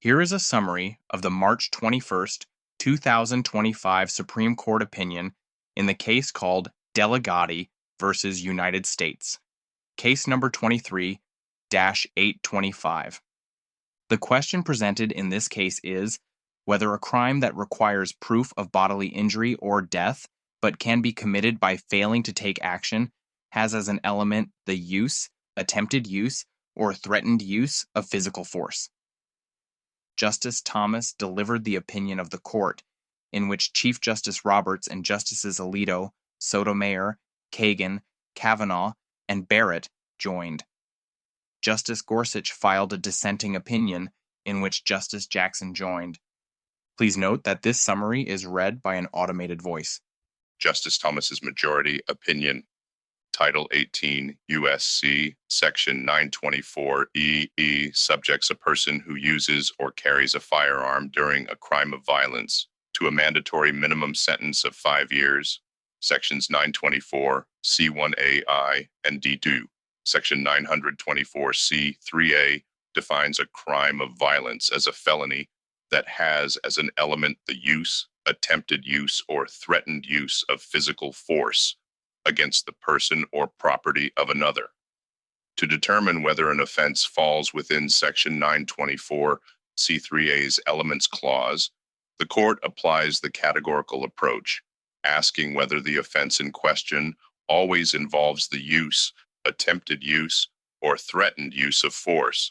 Here is a summary of the March 21st, 2025 Supreme Court opinion in the case called Delligatti v. United States, case number 23-825. The question presented in this case is whether a crime that requires proof of bodily injury or death but can be committed by failing to take action has as an element the use, attempted use, or threatened use of physical force. Justice Thomas delivered the opinion of the court, in which Chief Justice Roberts and Justices Alito, Sotomayor, Kagan, Kavanaugh, and Barrett joined. Justice Gorsuch filed a dissenting opinion, in which Justice Jackson joined. Please note that this summary is read by an automated voice. Justice Thomas's majority opinion, Title 18 U.S.C. Section 924 subjects a person who uses or carries a firearm during a crime of violence to a mandatory minimum sentence of 5 years. Sections 924 C1A(I) and D2. Section 924 C3A defines a crime of violence as a felony that has as an element the use, attempted use, or threatened use of physical force against the person or property of another. To determine whether an offense falls within Section 924 C3A's Elements Clause, the court applies the categorical approach, asking whether the offense in question always involves the use, attempted use, or threatened use of force.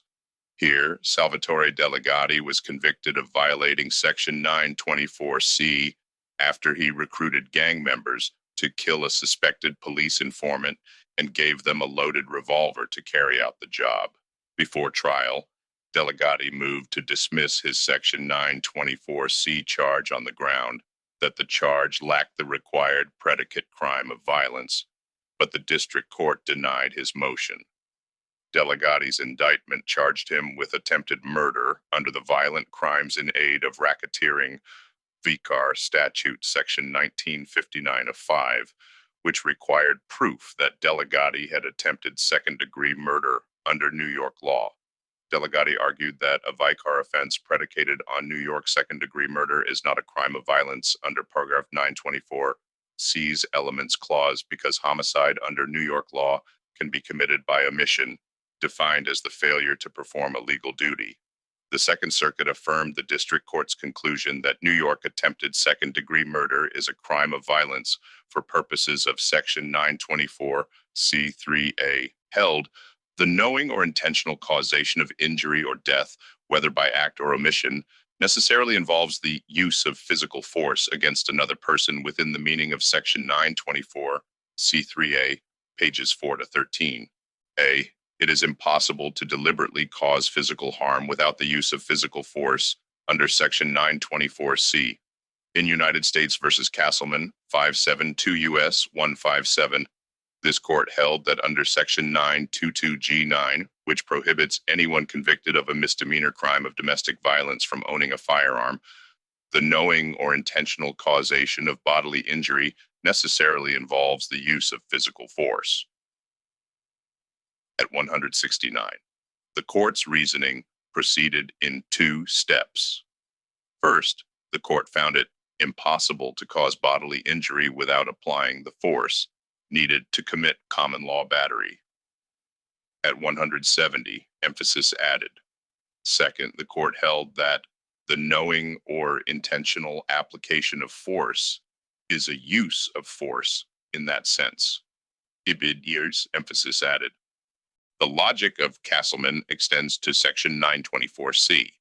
Here, Salvatore Delligatti was convicted of violating Section 924C after he recruited gang members to kill a suspected police informant and gave them a loaded revolver to carry out the job. Before trial, Delligatti moved to dismiss his Section 924C charge on the ground that the charge lacked the required predicate crime of violence, but the district court denied his motion. Delligatti's indictment charged him with attempted murder under the Violent Crimes in Aid of Racketeering VCAR statute section 1959 of 5, which required proof that Delligatti had attempted second-degree murder under New York law. Delligatti argued that a VCAR offense predicated on New York second-degree murder is not a crime of violence under paragraph 924C's Elements Clause because homicide under New York law can be committed by omission, defined as the failure to perform a legal duty. The Second Circuit affirmed the district court's conclusion that New York attempted second-degree murder is a crime of violence for purposes of Section 924C3A, held the knowing or intentional causation of injury or death, whether by act or omission, necessarily involves the use of physical force against another person within the meaning of Section 924C3A, pages 4 to 13. A. It is impossible to deliberately cause physical harm without the use of physical force under Section 924C. In United States v. Castleman, 572 U.S. 157, this court held that under Section 922G9, which prohibits anyone convicted of a misdemeanor crime of domestic violence from owning a firearm, the knowing or intentional causation of bodily injury necessarily involves the use of physical force. At 169, the court's reasoning proceeded in 2 steps. First, the court found it impossible to cause bodily injury without applying the force needed to commit common law battery. At 170, emphasis added. Second, the court held that the knowing or intentional application of force is a use of force in that sense. Ibid years, emphasis added. The logic of Castleman extends to Section 924C,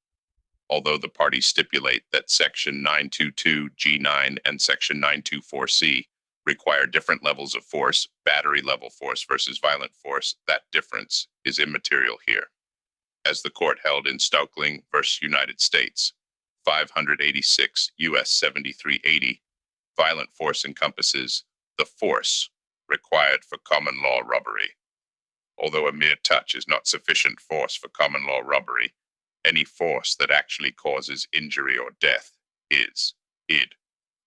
although the parties stipulate that Section 922G9 and Section 924C require different levels of force, battery level force versus violent force. That difference is immaterial here. As the court held in Stoeckling v. United States, 586 U.S. 7380, violent force encompasses the force required for common law robbery. Although a mere touch is not sufficient force for common law robbery, any force that actually causes injury or death is, id.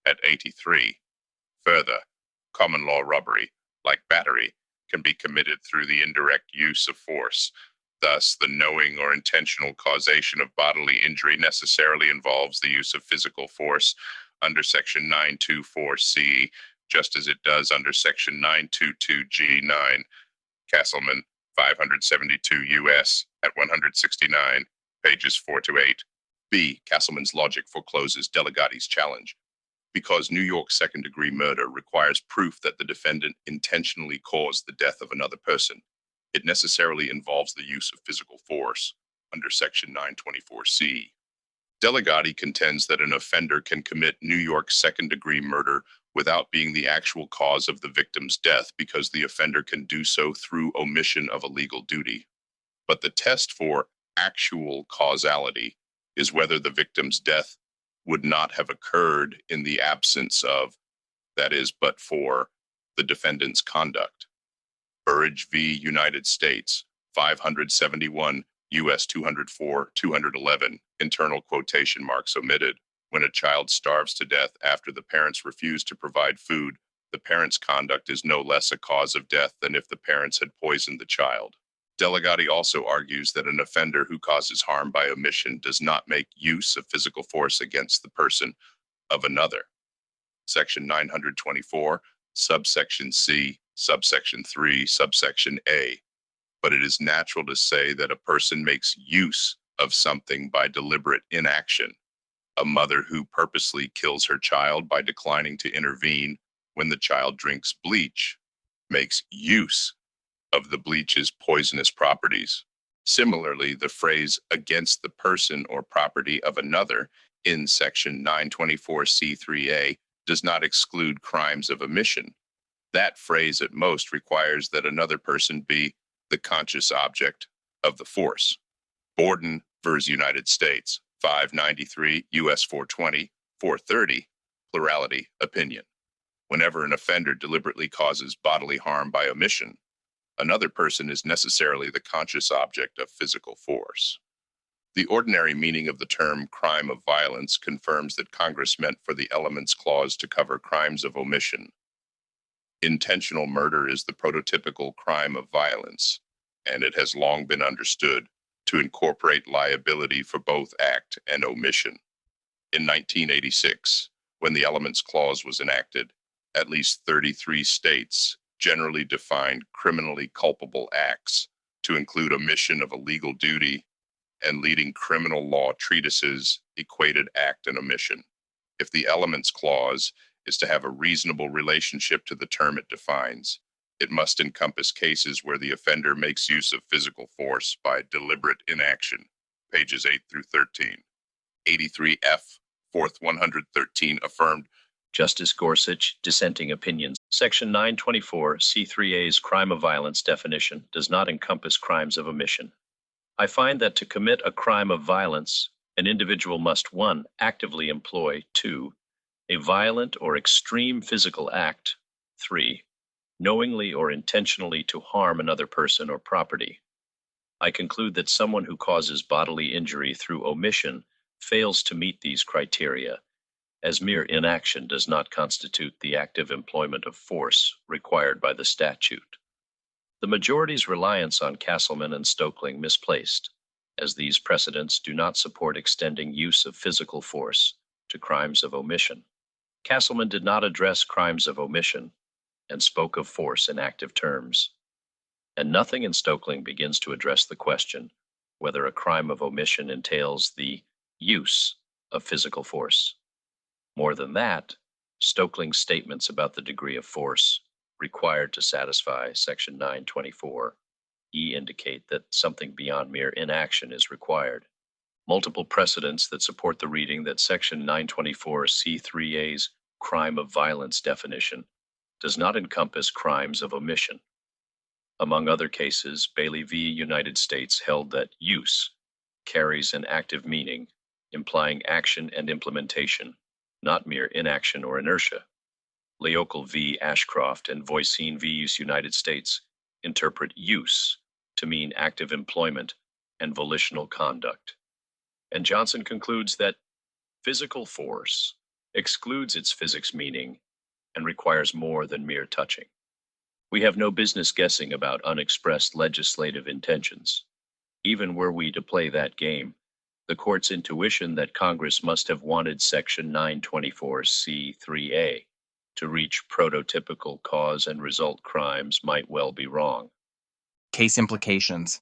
At 83. Further, common law robbery, like battery, can be committed through the indirect use of force, Thus, the knowing or intentional causation of bodily injury necessarily involves the use of physical force under Section 924C, just as it does under Section 922G9, Castleman, 572 U.S. at 169, pages 4 to 8. B. Castleman's logic forecloses Delligatti's challenge. Because New York second-degree murder requires proof that the defendant intentionally caused the death of another person, it necessarily involves the use of physical force under Section 924C. Delligatti contends that an offender can commit New York second-degree murder without being the actual cause of the victim's death because the offender can do so through omission of a legal duty. But the test for actual causality is whether the victim's death would not have occurred in the absence of, that is, but for, the defendant's conduct. Burrage v. United States, 571 U.S. 204, 211, internal quotation marks omitted. When a child starves to death after the parents refuse to provide food, the parent's conduct is no less a cause of death than if the parents had poisoned the child. Delligatti also argues that an offender who causes harm by omission does not make use of physical force against the person of another. Section 924, subsection C, subsection 3, subsection A. But it is natural to say that a person makes use of something by deliberate inaction. A mother who purposely kills her child by declining to intervene when the child drinks bleach makes use of the bleach's poisonous properties. Similarly, the phrase against the person or property of another in Section 924C3A does not exclude crimes of omission. That phrase at most requires that another person be the conscious object of the force. Borden v. United States, 593 U.S. 420, 430, plurality opinion. Whenever an offender deliberately causes bodily harm by omission, another person is necessarily the conscious object of physical force. The ordinary meaning of the term crime of violence confirms that Congress meant for the Elements Clause to cover crimes of omission. Intentional murder is the prototypical crime of violence, and it has long been understood to incorporate liability for both act and omission. In 1986, when the Elements Clause was enacted, at least 33 states generally defined criminally culpable acts to include omission of a legal duty, and leading criminal law treatises equated act and omission. If the Elements Clause is to have a reasonable relationship to the term it defines, it must encompass cases where the offender makes use of physical force by deliberate inaction, pages 8 through 13. 83F, 4th 113, affirmed. Justice Gorsuch, dissenting opinions. Section 924C3A's crime of violence definition does not encompass crimes of omission. I find that to commit a crime of violence, an individual must 1. Actively employ 2. A violent or extreme physical act, 3. Knowingly or intentionally to harm another person or property. I conclude that someone who causes bodily injury through omission fails to meet these criteria, as mere inaction does not constitute the active employment of force required by the statute. The majority's reliance on Castleman and Stoeckling misplaced, as these precedents do not support extending use of physical force to crimes of omission. Castleman did not address crimes of omission and spoke of force in active terms. And nothing in Stoeckling begins to address the question whether a crime of omission entails the use of physical force. More than that, Stoeckling's statements about the degree of force required to satisfy Section 924E indicate that something beyond mere inaction is required. Multiple precedents that support the reading that Section 924C3A's crime of violence definition does not encompass crimes of omission. Among other cases, Bailey v. United States held that use carries an active meaning, implying action and implementation, not mere inaction or inertia. Leocal v. Ashcroft and Voisin v. United States interpret use to mean active employment and volitional conduct. And Johnson concludes that physical force excludes its physics meaning and requires more than mere touching. We have no business guessing about unexpressed legislative intentions. Even were we to play that game, the court's intuition that Congress must have wanted Section 924C3A to reach prototypical cause and result crimes might well be wrong. Case implications.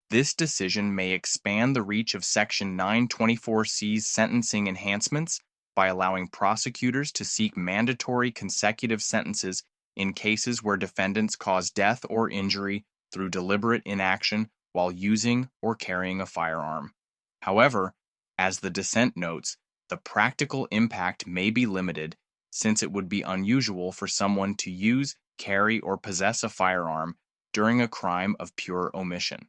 This decision may expand the reach of Section 924C's sentencing enhancements by allowing prosecutors to seek mandatory consecutive sentences in cases where defendants cause death or injury through deliberate inaction while using or carrying a firearm. However, as the dissent notes, the practical impact may be limited since it would be unusual for someone to use, carry, or possess a firearm during a crime of pure omission.